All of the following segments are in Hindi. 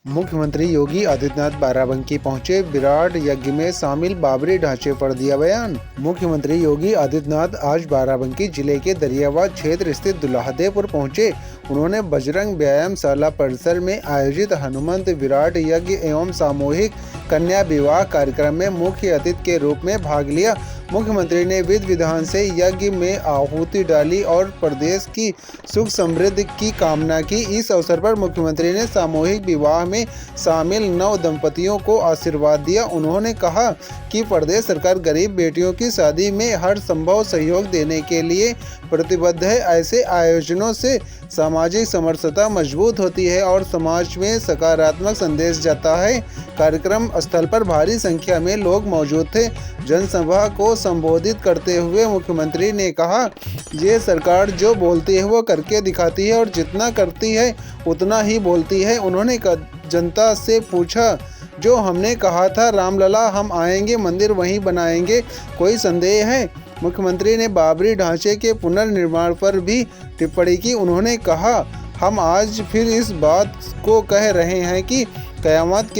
मुख्यमंत्री योगी आदित्यनाथ बाराबंकी पहुंचे, विराट यज्ञ में शामिल बाबरी ढांचे पर दिया बयान। मुख्यमंत्री योगी आदित्यनाथ आज बाराबंकी जिले के दरियाबाद क्षेत्र स्थित दुल्हादेपुर पहुंचे। उन्होंने बजरंग व्यायामशाला परिसर में आयोजित हनुमंत विराट यज्ञ एवं सामूहिक कन्या विवाह कार्यक्रम में मुख्य अतिथि के रूप में भाग लिया। मुख्यमंत्री ने विधि विधान से यज्ञ में आहुति डाली और प्रदेश की सुख समृद्धि की कामना की। इस अवसर पर मुख्यमंत्री ने सामूहिक विवाह में शामिल नव दंपतियों को आशीर्वाद दिया। उन्होंने कहा कि प्रदेश सरकार गरीब बेटियों की शादी में हर संभव सहयोग देने के लिए प्रतिबद्ध है। ऐसे आयोजनों से सामाजिक समरसता मजबूत होती है और समाज में सकारात्मक संदेश जाता है। कार्यक्रम स्थल पर भारी संख्या में लोग मौजूद थे। जनसभा को संबोधित करते हुए मुख्यमंत्री ने कहा, ये सरकार जो बोलती है वो करके दिखाती है और जितना करती है उतना ही बोलती है। उन्होंने जनता से पूछा, जो हमने कहा था रामलला हम आएंगे, मंदिर वहीं बनाएंगे, कोई संदेह है? मुख्यमंत्री ने बाबरी ढांचे के पुनर्निर्माण पर भी टिप्पणी की। उन्होंने कहा, हम आज फिर इस बात को कह रहे हैं कि कयामत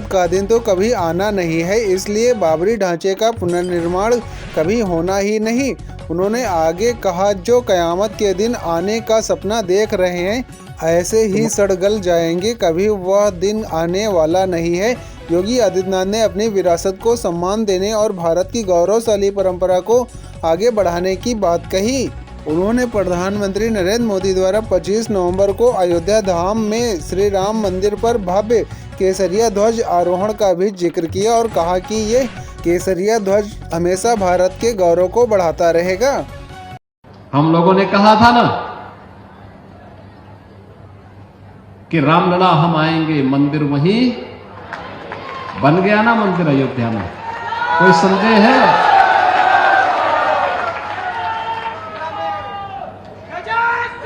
का दिन तो कभी आना नहीं है, इसलिए बाबरी ढांचे का पुनर्निर्माण कभी होना ही नहीं। उन्होंने आगे कहा, जो कयामत के दिन आने का सपना देख रहे हैं ऐसे ही सड़ गल जाएंगे, कभी वह दिन आने वाला नहीं है। योगी आदित्यनाथ ने अपनी विरासत को सम्मान देने और भारत की गौरवशाली परंपरा को आगे बढ़ाने की बात कही। उन्होंने प्रधानमंत्री नरेंद्र मोदी द्वारा 25 नवंबर को अयोध्या धाम में श्री राम मंदिर पर भव्य केसरिया ध्वज आरोहण का भी जिक्र किया और कहा कि ये केसरिया ध्वज हमेशा भारत के गौरव को बढ़ाता रहेगा। हम लोगों ने कहा था ना कि रामलला हम आएंगे, मंदिर वहीं बन गया ना, मंदिर अयोध्या में। कोई संदेह है?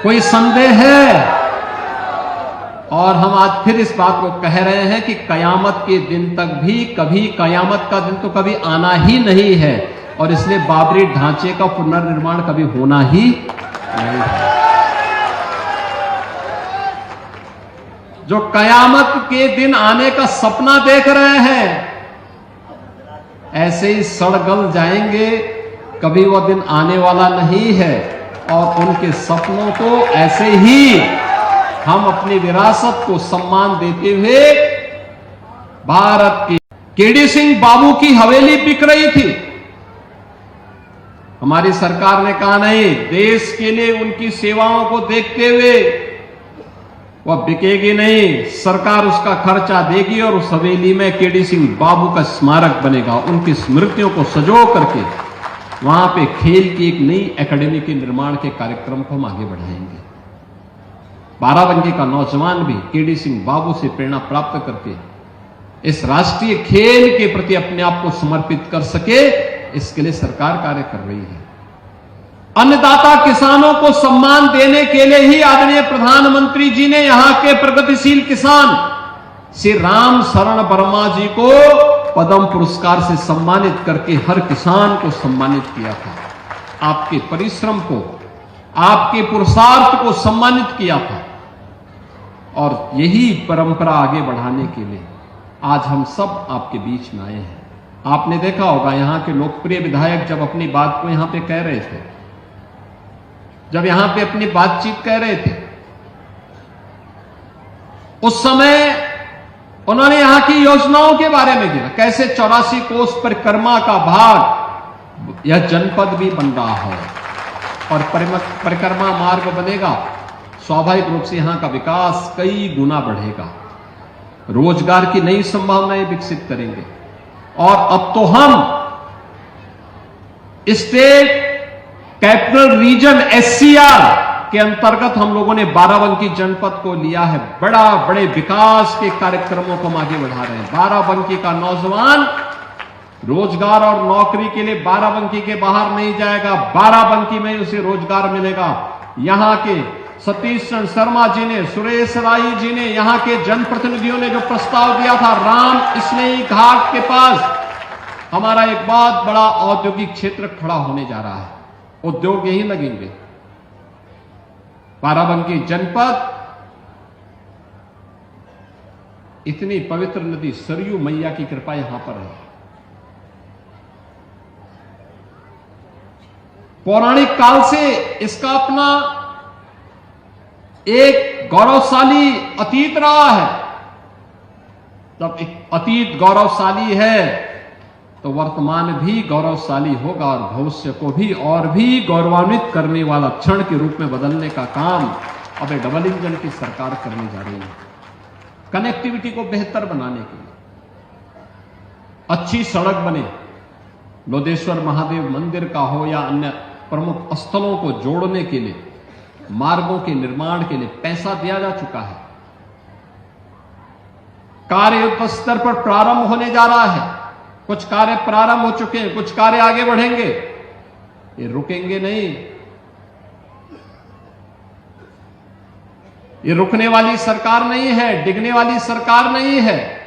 कोई संदेह है? और हम आज फिर इस बात को कह रहे हैं कि कयामत के दिन तक भी कयामत का दिन तो कभी आना ही नहीं है और इसलिए बाबरी ढांचे का पुनर्निर्माण कभी होना ही नहीं है। जो कयामत के दिन आने का सपना देख रहे हैं ऐसे ही सड़ गल जाएंगे, कभी वह दिन आने वाला नहीं है। और उनके सपनों को ऐसे ही हम अपनी विरासत को सम्मान देते हुए भारत की केडी सिंह बाबू की हवेली बिक रही थी। हमारी सरकार ने कहा नहीं, देश के लिए उनकी सेवाओं को देखते हुए वह बिकेगी नहीं, सरकार उसका खर्चा देगी और उस हवेली में केडी सिंह बाबू का स्मारक बनेगा। उनकी स्मृतियों को सजो करके वहां पे खेल की एक नई एकेडमी के निर्माण के कार्यक्रम को हम आगे बढ़ाएंगे। बाराबंकी का नौजवान भी केडी सिंह बाबू से प्रेरणा प्राप्त करके इस राष्ट्रीय खेल के प्रति अपने आप को समर्पित कर सके, इसके लिए सरकार कार्य कर रही है। अन्नदाता किसानों को सम्मान देने के लिए ही आदरणीय प्रधानमंत्री जी ने यहां के प्रगतिशील किसान श्री राम शरण वर्मा जी को पद्म पुरस्कार से सम्मानित करके हर किसान को सम्मानित किया था। आपके परिश्रम को, आपके पुरुषार्थ को सम्मानित किया था। और यही परंपरा आगे बढ़ाने के लिए आज हम सब आपके बीच में आए हैं। आपने देखा होगा यहां के लोकप्रिय विधायक जब अपनी बात को यहां पे कह रहे थे, जब यहां पे अपनी बातचीत कह रहे थे, उस समय उन्होंने यहां की योजनाओं के बारे में गिरा, कैसे 84 कोस परिक्रमा का भाग यह जनपद भी बन रहा है और परिक्रमा मार्ग बनेगा। स्वाभाविक रूप से यहां का विकास कई गुना बढ़ेगा, रोजगार की नई संभावनाएं विकसित करेंगे। और अब तो हम स्टेट कैपिटल रीजन SCR के अंतर्गत हम लोगों ने बाराबंकी जनपद को लिया है। बड़े विकास के कार्यक्रमों को हम आगे बढ़ा रहे हैं। बाराबंकी का नौजवान रोजगार और नौकरी के लिए बाराबंकी के बाहर नहीं जाएगा, बाराबंकी में उसे रोजगार मिलेगा। यहां के सतीश चंद्र शर्मा जी ने, सुरेश राय जी ने, यहां के जनप्रतिनिधियों ने जो प्रस्ताव दिया था, राम स्नेही घाट के पास हमारा एक बहुत बड़ा औद्योगिक क्षेत्र खड़ा होने जा रहा है, उद्योग यही लगेंगे। बाराबंकी जनपद इतनी पवित्र नदी सरयू मैया की कृपा यहां पर है। पौराणिक काल से इसका अपना एक गौरवशाली अतीत रहा है। जब एक अतीत गौरवशाली है तो वर्तमान भी गौरवशाली होगा और भविष्य को भी और भी गौरवान्वित करने वाला क्षण के रूप में बदलने का काम अब डबल इंजन की सरकार करने जा रही है। कनेक्टिविटी को बेहतर बनाने के लिए अच्छी सड़क बने, लोदेश्वर महादेव मंदिर का हो या अन्य प्रमुख स्थलों को जोड़ने के लिए, मार्गों के निर्माण के लिए पैसा दिया जा चुका है। कार्य युद्ध स्तर पर प्रारंभ होने जा रहा है। कुछ कार्य प्रारंभ हो चुके हैं, कुछ कार्य आगे बढ़ेंगे, ये रुकेंगे नहीं। ये रुकने वाली सरकार नहीं है, डिगने वाली सरकार नहीं है।